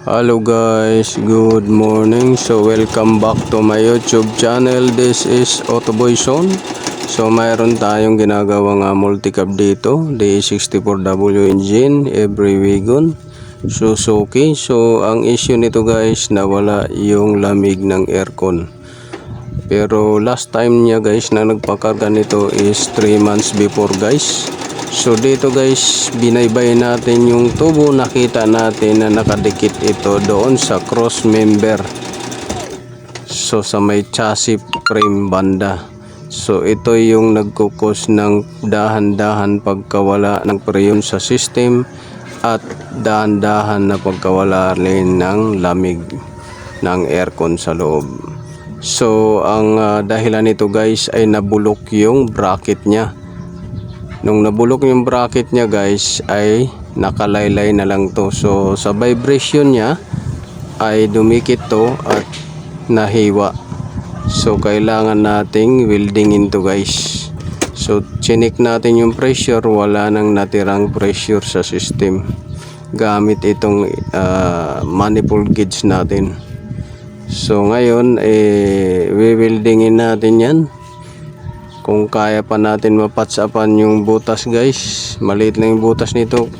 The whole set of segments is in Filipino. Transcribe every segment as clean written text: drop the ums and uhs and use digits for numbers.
Hello guys, good morning. So welcome back to my YouTube channel. This is Autoboy Zone. So mayroon tayong ginagawang multi-cab dito, D64W engine, every wagon, Suzuki. So ang issue nito guys, nawala yung lamig ng aircon. Pero last time niya guys na nagpakarga nito is 3 months before guys. So dito guys, binaybay natin yung tubo, nakita natin na nakadikit ito doon sa cross member. So sa may chassis frame banda. So ito yung nagkukos ng dahan-dahan pagkawala ng preyon sa system at dahan-dahan na pagkawala rin ng lamig ng aircon sa loob. So ang dahilan nito guys ay nabulok yung bracket niya. Nung nabulok yung bracket niya guys ay nakalaylay na lang to. So sa vibration niya ay dumikit to at nahiwa. So kailangan nating weldingin to guys. So chinik natin yung pressure, wala nang natirang pressure sa system gamit itong manifold gauge natin. So ngayon we-weldingin natin yan. Kung kaya pa natin mapatsapan yung butas guys, maliit lang yung butas nito,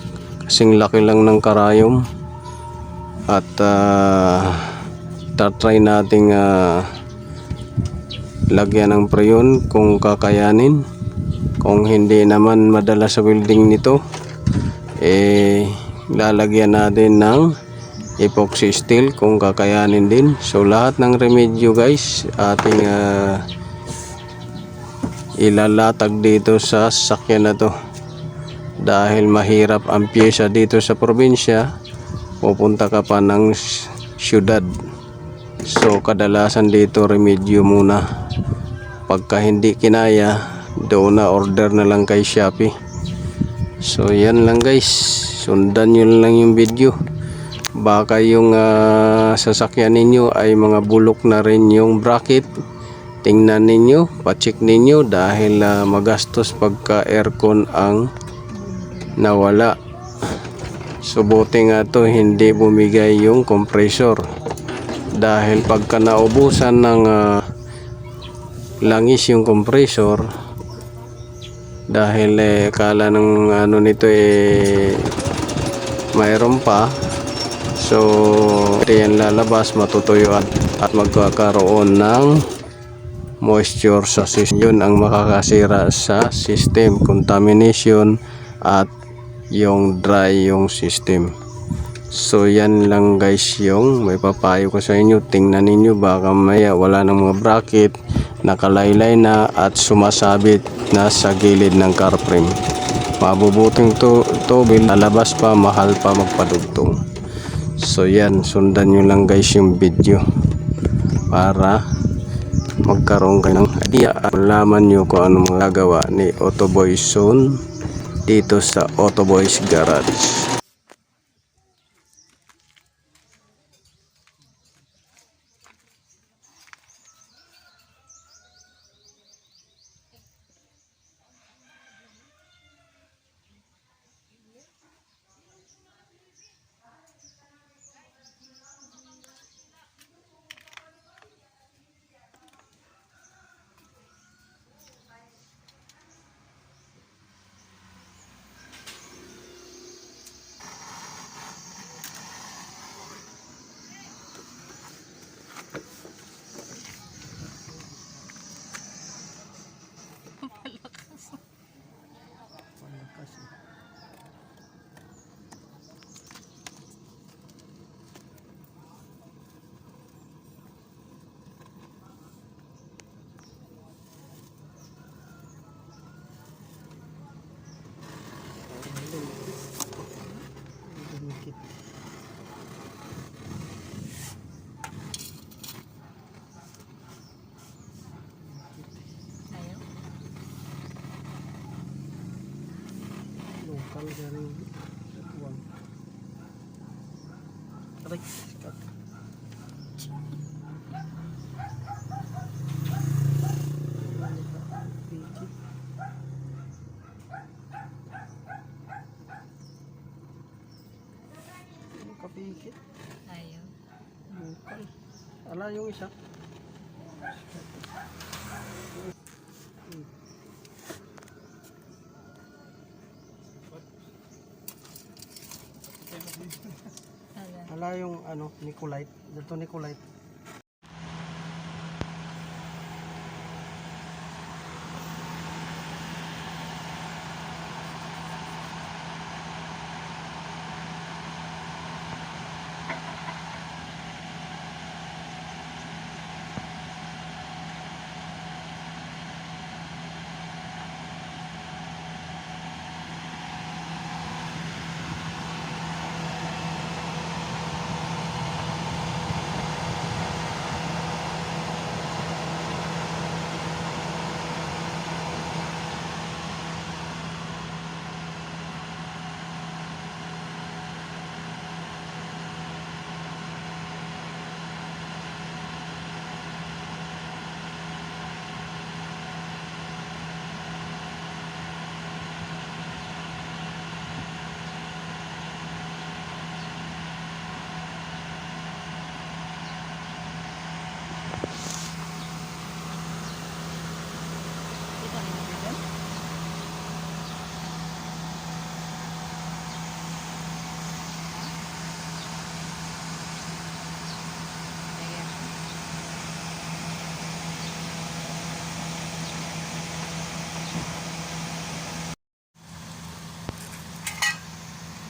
kasing laki lang ng karayom. At tatry nating lagyan ng preyon kung kakayanin. Kung hindi naman madala sa welding nito, lalagyan natin ng epoxy steel kung kakayanin din. So lahat ng remedyo guys ating ilalatag dito sa sasakyan na to, dahil mahirap ang pyesa dito sa probinsya, pupunta ka pa ng syudad. So kadalasan dito remedyo muna, pagka hindi kinaya doon na order na lang kay Shopee. So yan lang guys, sundan nyo lang yung video. Baka yung sasakyan ninyo ay mga bulok na rin yung bracket. Tingnan ninyo, pacheck ninyo, dahil magastos pagka aircon ang nawala. So buti nga to hindi bumigay yung compressor, dahil pagka naubusan ng langis yung compressor, dahil kala ng ano nito mayroon pa, so yan lalabas, matutuyuan at magkakaroon ng moisture sa system. Yun ang makakasira sa system, contamination at yung dry yung system. So yan lang guys yung may papayo ko sa inyo. Tingnan ninyo, baka maya wala ng mga bracket, nakalaylay na at sumasabit na sa gilid ng car frame. Mabubuting tubil, lalabas pa, mahal pa magpadugtong. So yan, sundan nyo lang guys yung video para magkaroon kayo ng idea at malaman nyo kung ano magagawa ni Autoboy Zone dito sa Autoboy's Garage. Lokal dari uang. Tarik. Kapikit. Ay. Ala yung isa. Ala yung ano, Nicolite. Dito Nicolite.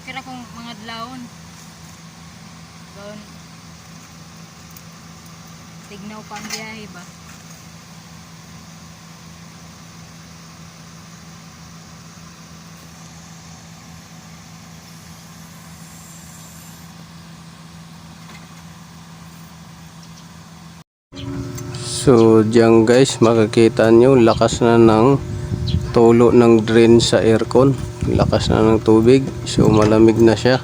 Kira kong mga dlaon. Doon. Tignaw pang biyahe ba? So diyan guys, makikita nyo lakas na ng tulo ng drain sa aircon. Lakas na ng tubig. So malamig na siya.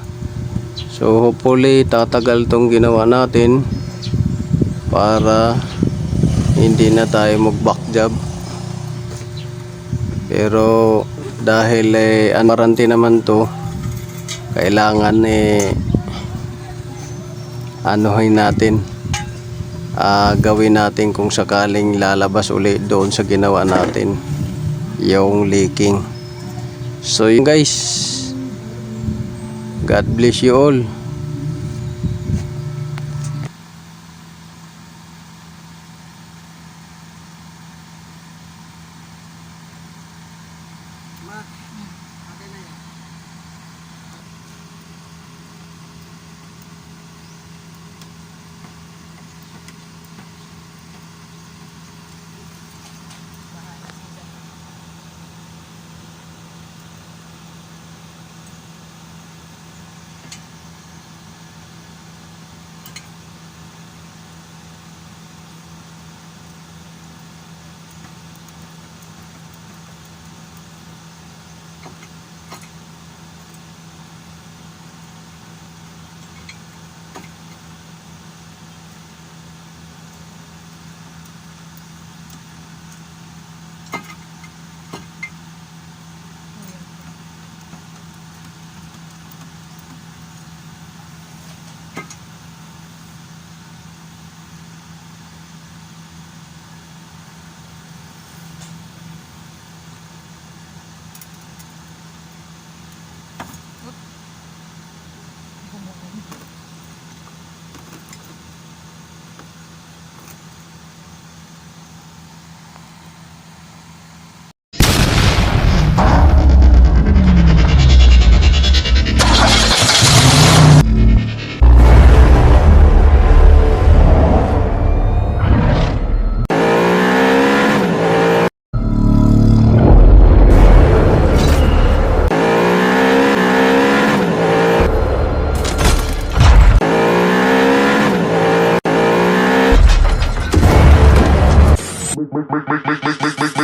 So hopefully tatagal tong ginawa natin para hindi na tayo mag back job. Pero dahil warranty naman to, kailangan anuhin natin, gawin natin kung sakaling lalabas uli doon sa ginawa natin yung leaking. So yun guys, God bless you all. Make